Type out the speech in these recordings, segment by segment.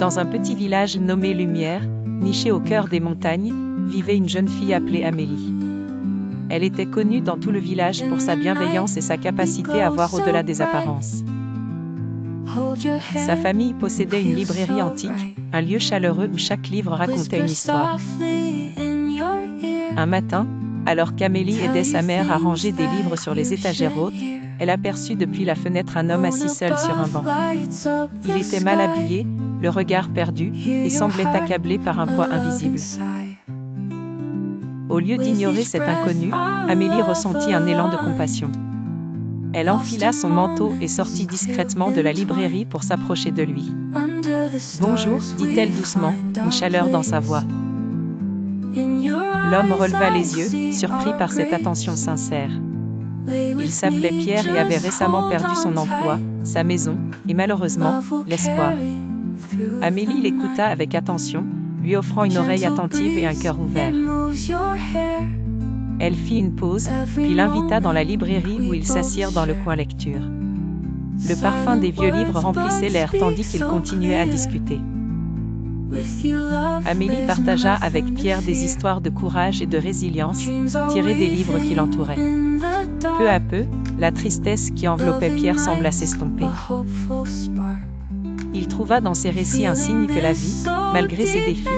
Dans un petit village nommé Lumière, niché au cœur des montagnes, vivait une jeune fille appelée Amélie. Elle était connue dans tout le village pour sa bienveillance et sa capacité à voir au-delà des apparences. Sa famille possédait une librairie antique, un lieu chaleureux où chaque livre racontait une histoire. Un matin, alors qu'Amélie aidait sa mère à ranger des livres sur les étagères hautes, elle aperçut depuis la fenêtre un homme assis seul sur un banc. Il était mal habillé, le regard perdu, et semblait accablé par un poids invisible. Au lieu d'ignorer cet inconnu, Amélie ressentit un élan de compassion. Elle enfila son manteau et sortit discrètement de la librairie pour s'approcher de lui. « Bonjour », dit-elle doucement, une chaleur dans sa voix. L'homme releva les yeux, surpris par cette attention sincère. Il s'appelait Pierre et avait récemment perdu son emploi, sa maison, et malheureusement, l'espoir. Amélie l'écouta avec attention, lui offrant une oreille attentive et un cœur ouvert. Elle fit une pause, puis l'invita dans la librairie où ils s'assirent dans le coin lecture. Le parfum des vieux livres remplissait l'air tandis qu'ils continuaient à discuter. Amélie partagea avec Pierre des histoires de courage et de résilience, tirées des livres qui l'entouraient. Peu à peu, la tristesse qui enveloppait Pierre sembla s'estomper. Il trouva dans ces récits un signe que la vie, malgré ses défis,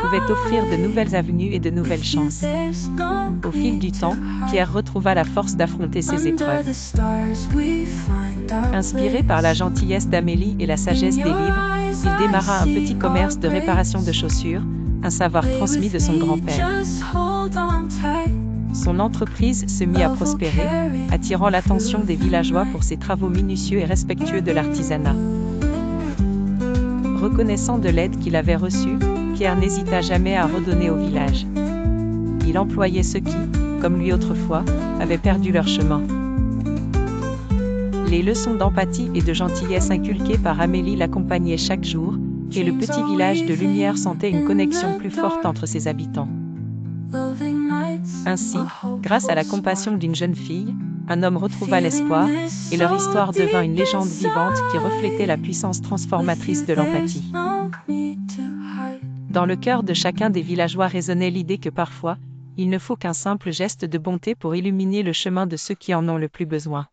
pouvait offrir de nouvelles avenues et de nouvelles chances. Au fil du temps, Pierre retrouva la force d'affronter ses épreuves. Inspiré par la gentillesse d'Amélie et la sagesse des livres, il démarra un petit commerce de réparation de chaussures, un savoir transmis de son grand-père. Son entreprise se mit à prospérer, attirant l'attention des villageois pour ses travaux minutieux et respectueux de l'artisanat. Reconnaissant de l'aide qu'il avait reçue, Pierre n'hésita jamais à redonner au village. Il employait ceux qui, comme lui autrefois, avaient perdu leur chemin. Les leçons d'empathie et de gentillesse inculquées par Amélie l'accompagnaient chaque jour, et le petit village de Lumière sentait une connexion plus forte entre ses habitants. Ainsi, grâce à la compassion d'une jeune fille, un homme retrouva l'espoir, et leur histoire devint une légende vivante qui reflétait la puissance transformatrice de l'empathie. Dans le cœur de chacun des villageois résonnait l'idée que parfois, il ne faut qu'un simple geste de bonté pour illuminer le chemin de ceux qui en ont le plus besoin.